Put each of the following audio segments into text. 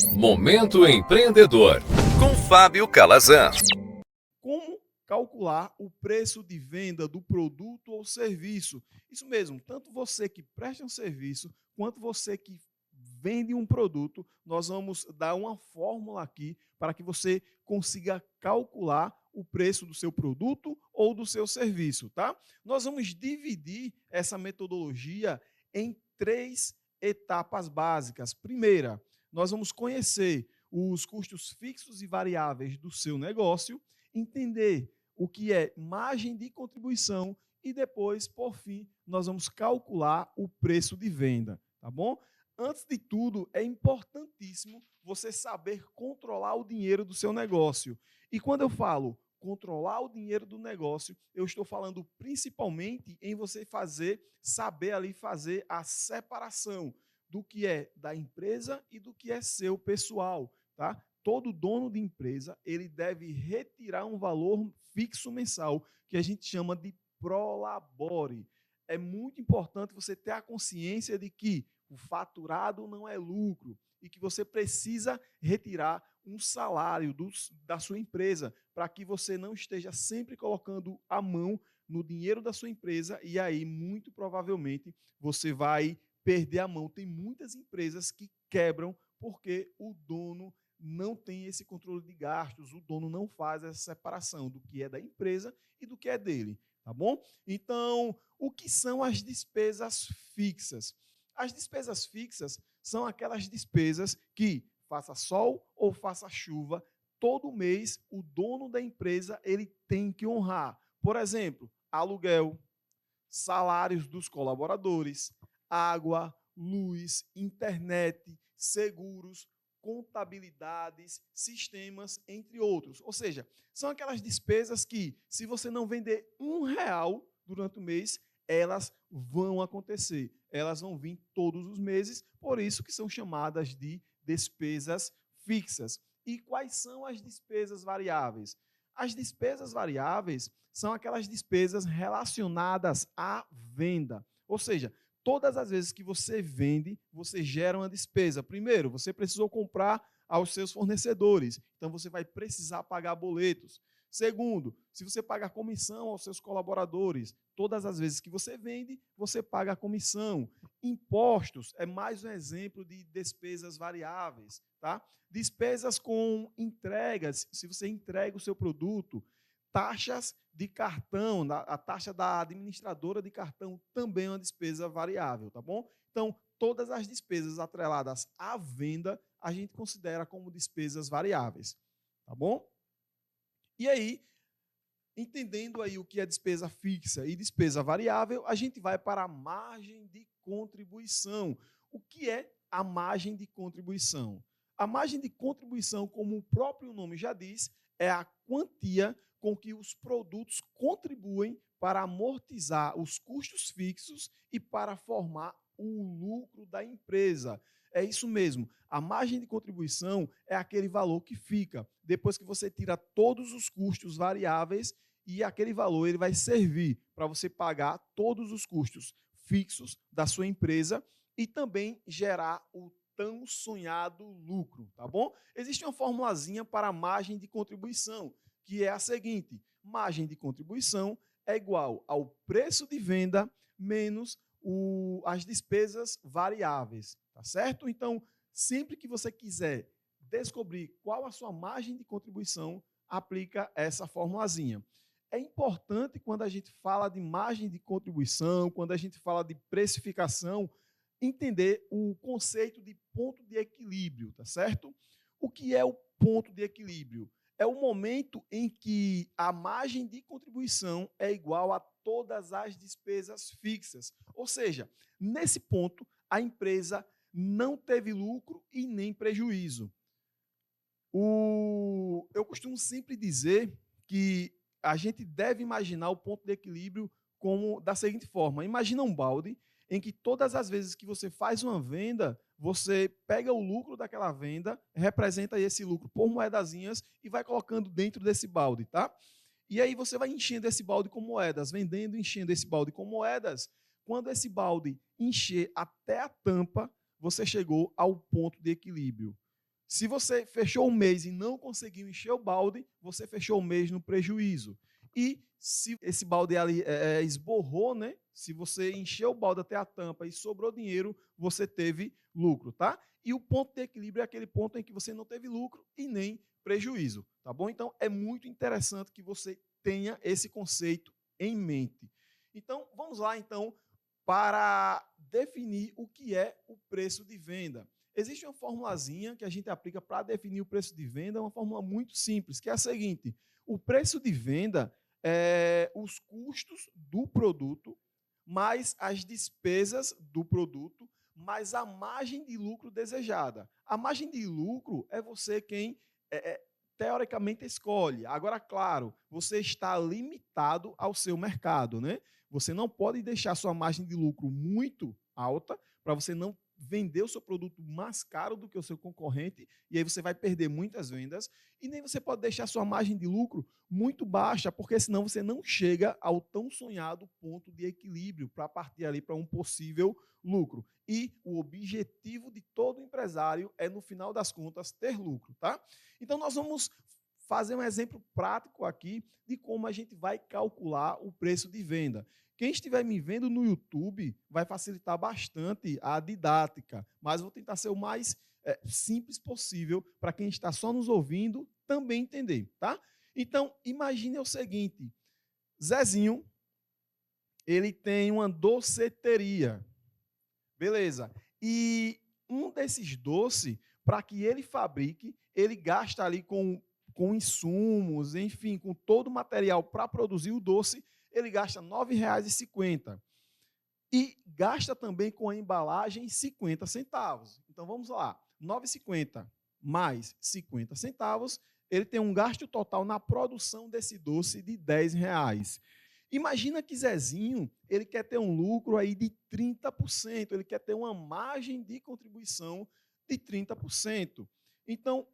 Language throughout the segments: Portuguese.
Momento Empreendedor, com Fábio Calazan. Como calcular o preço de venda do produto ou serviço? Isso mesmo, tanto você que presta um serviço, quanto você que vende um produto, nós vamos dar uma fórmula aqui para que você consiga calcular o preço do seu produto ou do seu serviço, tá? Nós vamos dividir essa metodologia em três etapas básicas. Primeira, nós vamos conhecer os custos fixos e variáveis do seu negócio, entender o que é margem de contribuição e depois, por fim, nós vamos calcular o preço de venda, tá bom? Antes de tudo, é importantíssimo você saber controlar o dinheiro do seu negócio. E quando eu falo controlar o dinheiro do negócio, eu estou falando principalmente em você saber ali fazer a separação do que é da empresa e do que é seu pessoal, tá? Todo dono de empresa, ele deve retirar um valor fixo mensal, que a gente chama de prolabore. É muito importante você ter a consciência de que o faturado não é lucro e que você precisa retirar um salário da sua empresa para que você não esteja sempre colocando a mão no dinheiro da sua empresa e aí, muito provavelmente, você vai perder a mão. Tem muitas empresas que quebram porque o dono não tem esse controle de gastos, o dono não faz essa separação do que é da empresa e do que é dele, tá bom? Então, o que são as despesas fixas? As despesas fixas são aquelas despesas que, faça sol ou faça chuva, todo mês o dono da empresa ele tem que honrar. Por exemplo, aluguel, salários dos colaboradores, água, luz, internet, seguros, contabilidades, sistemas, entre outros. Ou seja, são aquelas despesas que, se você não vender R$ 1 durante o mês, elas vão acontecer. Elas vão vir todos os meses, por isso que são chamadas de despesas fixas. E quais são as despesas variáveis? As despesas variáveis são aquelas despesas relacionadas à venda. Ou seja, todas as vezes que você vende, você gera uma despesa. Primeiro, você precisou comprar aos seus fornecedores, então você vai precisar pagar boletos. Segundo, se você paga comissão aos seus colaboradores, todas as vezes que você vende, você paga a comissão. Impostos é mais um exemplo de despesas variáveis, tá? Despesas com entregas, se você entrega o seu produto, taxas de cartão, a taxa da administradora de cartão também é uma despesa variável, tá bom? Então, todas as despesas atreladas à venda, a gente considera como despesas variáveis, tá bom? E aí, entendendo aí o que é despesa fixa e despesa variável, a gente vai para a margem de contribuição. O que é a margem de contribuição? A margem de contribuição, como o próprio nome já diz, é a quantia com que os produtos contribuem para amortizar os custos fixos e para formar o lucro da empresa. É isso mesmo. A margem de contribuição é aquele valor que fica depois que você tira todos os custos variáveis e aquele valor ele vai servir para você pagar todos os custos fixos da sua empresa e também gerar o tão sonhado lucro, tá bom? Existe uma formulazinha para a margem de contribuição, que é a seguinte: margem de contribuição é igual ao preço de venda menos as despesas variáveis, tá certo? Então, sempre que você quiser descobrir qual a sua margem de contribuição, aplica essa formulazinha. É importante, quando a gente fala de margem de contribuição, quando a gente fala de precificação, entender o conceito de ponto de equilíbrio, tá certo? O que é o ponto de equilíbrio? É o momento em que a margem de contribuição é igual a todas as despesas fixas. Ou seja, nesse ponto, a empresa não teve lucro e nem prejuízo. Eu costumo sempre dizer que a gente deve imaginar o ponto de equilíbrio como da seguinte forma: imagina um balde em que todas as vezes que você faz uma venda, você pega o lucro daquela venda, representa esse lucro por moedazinhas e vai colocando dentro desse balde, tá? E aí você vai enchendo esse balde com moedas, vendendo, enchendo esse balde com moedas. Quando esse balde encher até a tampa, você chegou ao ponto de equilíbrio. Se você fechou o mês e não conseguiu encher o balde, você fechou o mês no prejuízo. E se esse balde ali esborrou, né? Se você encheu o balde até a tampa e sobrou dinheiro, você teve lucro, tá? E o ponto de equilíbrio é aquele ponto em que você não teve lucro e nem prejuízo, tá bom? Então é muito interessante que você tenha esse conceito em mente. Então vamos lá então para definir o que é o preço de venda. Existe uma formulazinha que a gente aplica para definir o preço de venda, uma fórmula muito simples, que é a seguinte: o preço de venda é os custos do produto mais as despesas do produto mais a margem de lucro desejada. A margem de lucro é você quem teoricamente escolhe. Agora, claro, você está limitado ao seu mercado, né? Você não pode deixar sua margem de lucro muito alta para você não vender o seu produto mais caro do que o seu concorrente e aí você vai perder muitas vendas, e nem você pode deixar sua margem de lucro muito baixa, porque senão você não chega ao tão sonhado ponto de equilíbrio para partir ali para um possível lucro. E o objetivo de todo empresário é, no final das contas, ter lucro, tá? Então nós vamos fazer um exemplo prático aqui de como a gente vai calcular o preço de venda. Quem estiver me vendo no YouTube vai facilitar bastante a didática, mas vou tentar ser o mais simples possível para quem está só nos ouvindo também entender, tá? Então, imagine o seguinte: Zezinho, ele tem uma doceteria, beleza? E um desses doces, para que ele fabrique, ele gasta ali com insumos, enfim, com todo o material para produzir o doce, ele gasta R$ 9,50. E gasta também com a embalagem 50 centavos. Então vamos lá, 9,50 mais 50 centavos, ele tem um gasto total na produção desse doce de R$ 10. Imagina que Zezinho, ele quer ter um lucro aí de 30%, ele quer ter uma margem de contribuição de 30%. Então,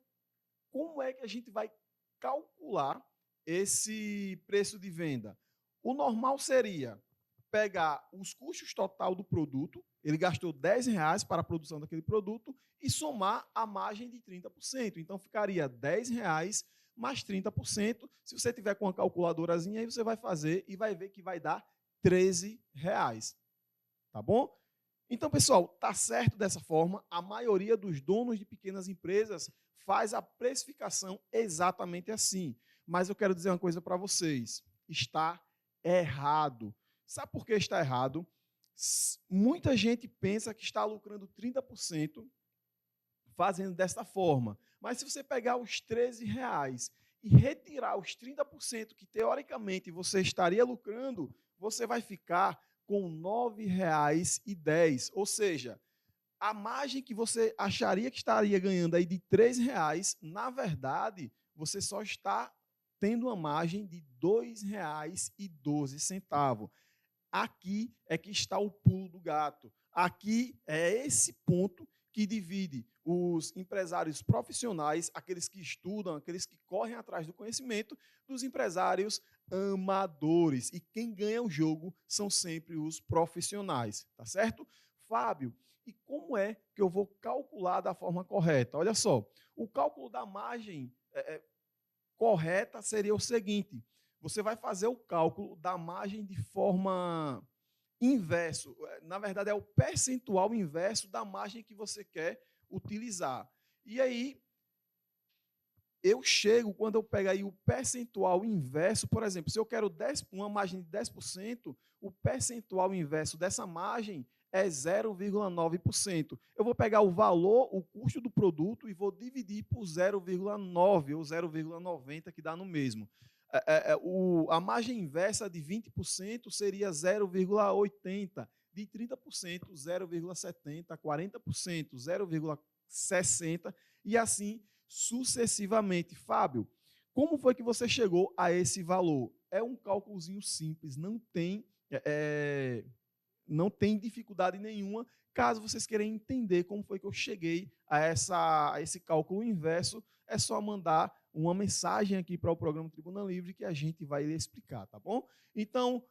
como é que a gente vai calcular esse preço de venda? O normal seria pegar os custos total do produto, ele gastou R$ 10 para a produção daquele produto, e somar a margem de 30%. Então, ficaria R$ 10 mais 30%. Se você tiver com uma calculadorazinha, aí você vai fazer e vai ver que vai dar R$ 13. Tá bom? Então, pessoal, tá certo dessa forma. A maioria dos donos de pequenas empresas faz a precificação exatamente assim. Mas eu quero dizer uma coisa para vocês: está errado. Sabe por que está errado? Muita gente pensa que está lucrando 30% fazendo desta forma. Mas se você pegar os R$ 13 e retirar os 30% que teoricamente você estaria lucrando, você vai ficar com R$ 9,10. Ou seja, a margem que você acharia que estaria ganhando aí de R$ 3, na verdade, você só está tendo uma margem de R$ 2,12. Aqui é que está o pulo do gato. Aqui é esse ponto que divide os empresários profissionais, aqueles que estudam, aqueles que correm atrás do conhecimento, dos empresários amadores. E quem ganha o jogo são sempre os profissionais, tá certo? Fábio, e como é que eu vou calcular da forma correta? Olha só, o cálculo da margem correta seria o seguinte: você vai fazer o cálculo da margem de forma inverso. Na verdade, é o percentual inverso da margem que você quer utilizar. E aí, eu chego, quando eu pego aí o percentual inverso, por exemplo, se eu quero uma margem de 10%, o percentual inverso dessa margem é 0,9%. Eu vou pegar o valor, o custo do produto, e vou dividir por 0,9 ou 0,90, que dá no mesmo. A margem inversa de 20% seria 0,80%, de 30%, 0,70%, 40%, 0,60%, e assim sucessivamente. Fábio, como foi que você chegou a esse valor? É um cálculozinho simples, não tem dificuldade nenhuma. Caso vocês queiram entender como foi que eu cheguei a esse cálculo inverso, é só mandar uma mensagem aqui para o programa Tribuna Livre que a gente vai lhe explicar, tá bom? Então,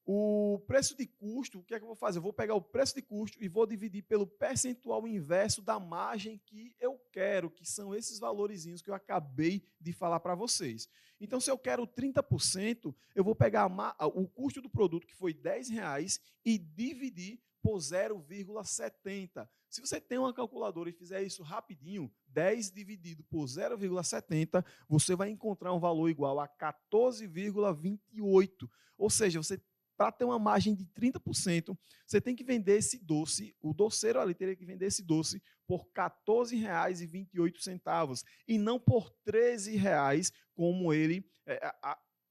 O preço de custo, o que é que eu vou fazer? Eu vou pegar o preço de custo e vou dividir pelo percentual inverso da margem que eu quero, que são esses valorizinhos que eu acabei de falar para vocês. Então, se eu quero 30%, eu vou pegar o custo do produto, que foi R$ 10, e dividir por 0,70. Se você tem uma calculadora e fizer isso rapidinho, 10 dividido por 0,70, você vai encontrar um valor igual a 14,28. Ou seja, você, para ter uma margem de 30%, você tem que vender esse doce, o doceiro ali teria que vender esse doce por R$ 14,28 e não por R$ 13, como ele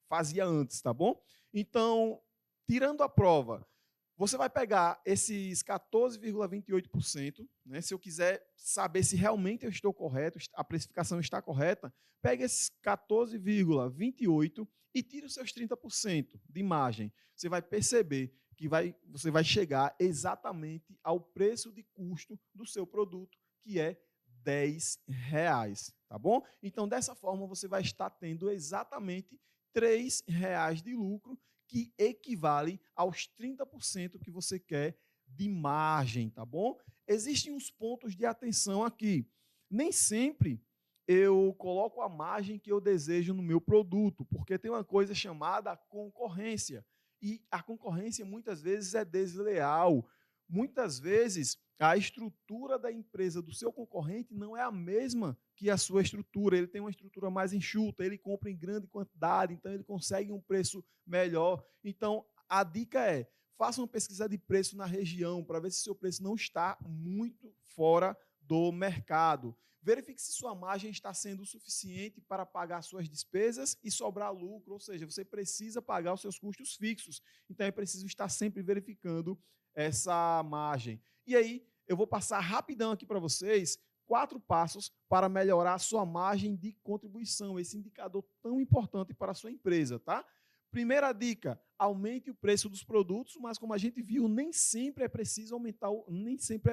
fazia antes, tá bom? Então, tirando a prova, você vai pegar esses 14,28%, né? Se eu quiser saber se realmente eu estou correto, a precificação está correta, pega esses 14,28 e tira os seus 30% de margem. Você vai perceber que você vai chegar exatamente ao preço de custo do seu produto, que é R$ 10, tá bom? Então, dessa forma, você vai estar tendo exatamente R$ 3 de lucro, que equivale aos 30% que você quer de margem, tá bom? Existem uns pontos de atenção aqui. Nem sempre eu coloco a margem que eu desejo no meu produto, porque tem uma coisa chamada concorrência. E a concorrência muitas vezes é desleal. Muitas vezes a estrutura da empresa do seu concorrente não é a mesma que a sua estrutura. Ele tem uma estrutura mais enxuta, ele compra em grande quantidade, então ele consegue um preço melhor. Então, a dica é: faça uma pesquisa de preço na região para ver se o seu preço não está muito fora do mercado. Verifique se sua margem está sendo suficiente para pagar suas despesas e sobrar lucro, ou seja, você precisa pagar os seus custos fixos. Então, é preciso estar sempre verificando essa margem. E aí, eu vou passar rapidão aqui para vocês 4 passos para melhorar a sua margem de contribuição, esse indicador tão importante para a sua empresa, tá? Primeira dica: aumente o preço dos produtos, mas como a gente viu, nem sempre é preciso aumentar, nem sempre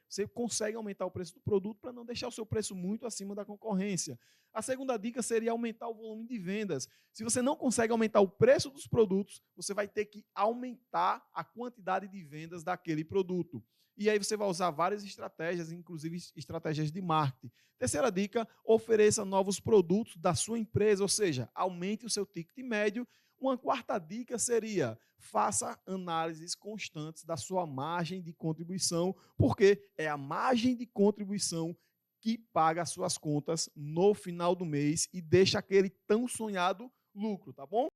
você consegue aumentar o preço do produto para não deixar o seu preço muito acima da concorrência. A segunda dica seria aumentar o volume de vendas. Se você não consegue aumentar o preço dos produtos, você vai ter que aumentar a quantidade de vendas daquele produto. E aí você vai usar várias estratégias, inclusive estratégias de marketing. Terceira dica: ofereça novos produtos da sua empresa, ou seja, aumente o seu ticket médio. Uma quarta dica seria: faça análises constantes da sua margem de contribuição, porque é a margem de contribuição que paga as suas contas no final do mês e deixa aquele tão sonhado lucro, tá bom?